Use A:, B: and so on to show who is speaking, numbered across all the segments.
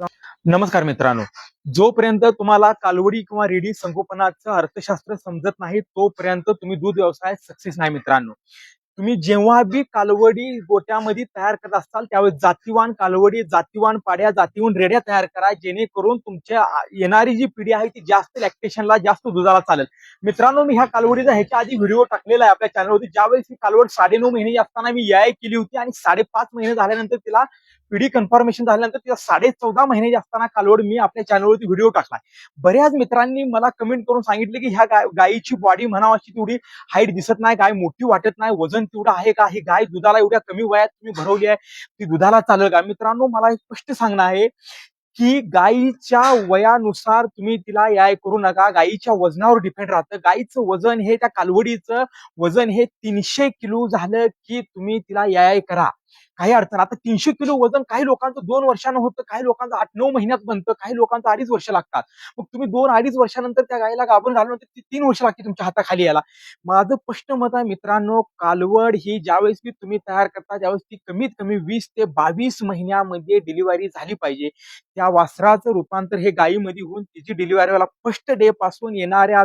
A: नमस्कार मित्रांनो. जोपर्यंत तुम्हाला कालवडी किंवा रेडी संगोपनाचं अर्थशास्त्र समजत नाही, तोपर्यंत तुम्ही दूध व्यवसायात सक्सेस नाही मित्रांनो. तुम्ही जेव्हा बी कालवडी गोट्यामध्ये तयार करत असाल, त्यावेळेस जातीवान कालवडी, जातीवान पाड्या, जातीवान रेड्या तयार करा, जेणेकरून तुमच्या येणारी जी पिढी आहे ती जास्त लॅक्टेशनला, जास्त दुधाला चालेल. मित्रांनो, मी ह्या कालवडीचा ह्याच्या आधी व्हिडिओ टाकलेला आहे आपल्या चॅनलवरती. ज्यावेळेस ही कालवड 9.5 महिने असताना मी याय केली होती आणि 5.5 महिने झाल्यानंतर तिला पिढी कन्फर्मेशन झाल्यानंतर तिला 14.5 महिने असताना कालवड मी आपल्या चॅनलवरती व्हिडिओ टाकलाय. बऱ्याच मित्रांनी मला कमेंट करून सांगितले की ह्या गायीची बॉडी म्हणावं अशी तेवढी हाईट दिसत नाही, गाय मोठी वाटत नाही, वजन तेवढं आहे का, ही गाय दुधाला एवढ्या कमी वयात तुम्ही भरवली आहे, ती दुधाला चालेल का? मित्रांनो, मला एक स्पष्ट सांगणं आहे की गायीच्या वयानुसार तुम्ही तिला याय करू नका. गायीच्या वजनावर डिपेंड राहतं. गायीचं वजन हे, त्या कालवडीचं वजन हे 300 किलो झालं की तुम्ही तिला याय करा, काही अडचण. आता 300 किलो वजन काही लोकांचं 2 वर्षानं होतं, काही लोकांचं 8-9 महिन्यात बनतं, काही लोकांचं 2.5 वर्ष लागतात. मग तुम्ही 2-2.5 वर्षानंतर त्या गायीला गाभण घालून ती 3 वर्ष लागते तुमच्या हाताखाली यायला. माझं स्पष्ट मत आहे मित्रांनो, कालवड ही ज्यावेळेस की तुम्ही तयार करता त्यावेळेस ती कमीत कमी 20 ते 22 महिन्यामध्ये डिलिव्हरी झाली पाहिजे. त्या वासराचं रूपांतर हे गायीमध्ये होऊन तिची डिलिव्हरी व्हायला फर्स्ट डे पासून येणाऱ्या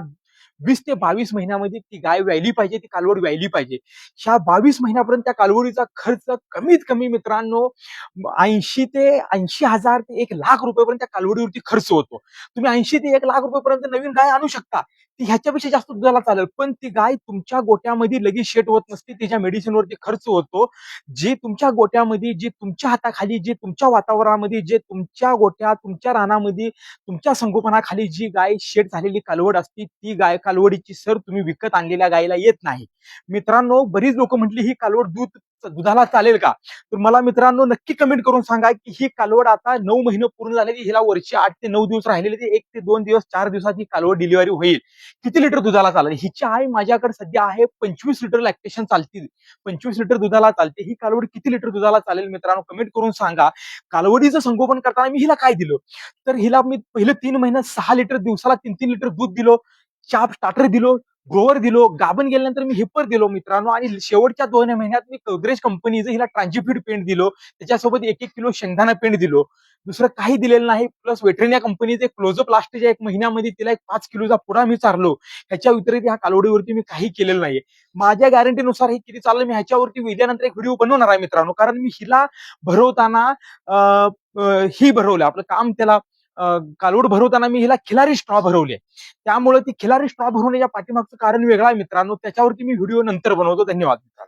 A: 20 ते 22 महिन्यामध्ये ती गाय व्यायली पाहिजे, ती कालवड व्यायली पाहिजे. ह्या 22 महिन्यापर्यंत त्या कालवडीचा खर्च कमीत कमी मित्रांनो 80 ते 80,000 ते 1,00,000 रुपयेपर्यंत त्या कालवडीवरती खर्च होतो. तुम्ही 80 ते 1,00,000 रुपयेपर्यंत नवीन गाय आणू शकता, ती ह्याच्यापेक्षा जास्त दुधाला चालेल, पण ती गाय तुमच्या गोट्यामध्ये लगेच शेट होत नसते, तिच्या मेडिसिनवरती खर्च होतो. जे तुमच्या गोट्यामध्ये, जे तुमच्या हाताखाली, जे तुमच्या वातावरणामध्ये, जे तुमच्या गोट्या, तुमच्या रानामध्ये, तुमच्या संगोपनाखाली जी गाय शेट झालेली कालवड असती, ती गाय कालवडीची सर तुम्ही विकत आणलेल्या गायीला येत नाही. मित्रांनो, बरीच लोक म्हटली ही कालवड दुधाला चालेल का? तर मला मित्रांनो नक्की कमेंट करून सांगा की ही कालवड आता 9 महिने पूर्ण झालेली, हिला वर्षी 8 ते 9 दिवस राहिलेले, ते 1 ते 2 दिवस 4 दिवसात ही कालवड डिलिव्हरी होईल. किती लिटर दुधाला चालेल? हिची आई माझ्याकडे सध्या आहे 25 लिटर लॅक्टेशन चालतील, 25 लिटर दुधाला चालते. ही कालवड किती लिटर दुधाला चालेल मित्रांनो कमेंट करून सांगा. कालवडीचं संगोपन करताना मी हिला काय दिलं, तर हिला मी पहिले 3 महिन्यात 6 लिटर दिवसाला 3-3 लिटर दूध दिलो, चाप स्टार्टर दिलो, ग्रोवर दिलो, गाभण गेल्यानंतर मी हिपर दिलो मित्रांनो, आणि शेवटच्या 2 महिन्यात मी कवरेज कंपनीचं हिला ट्रान्जिफिड पेंट दिलो, त्याच्यासोबत 1-1 किलो शेंगदाणा पेंट दिलो. दुसरं काही दिलेलं नाही. प्लस वेटरिनिया कंपनीचे क्लोजअप लास्टच्या 1 महिन्यामध्ये तिला एक 5 किलोचा पुडा मी चारलो. ह्याच्या व्यतिरिक्त ह्या कालवडीवरती मी काही केलेलं नाहीये. माझ्या गॅरंटीनुसार हे किती चाललं मी ह्याच्यावरती विल्यानंतर एक व्हिडिओ बनवणार आहे मित्रांनो, कारण मी हिला भरवताना ही भरवलं आपलं काम, त्याला कालवड भरवताना मी हिला खिलारी स्ट्रॉ भरवले. त्यामुळे ती खिलारी स्ट्रॉ भरवण्याच्या पाठीमागचं कारण वेगळं आहे मित्रांनो, त्याच्यावरती मी व्हिडिओ नंतर बनवतो. धन्यवाद मित्रांनो.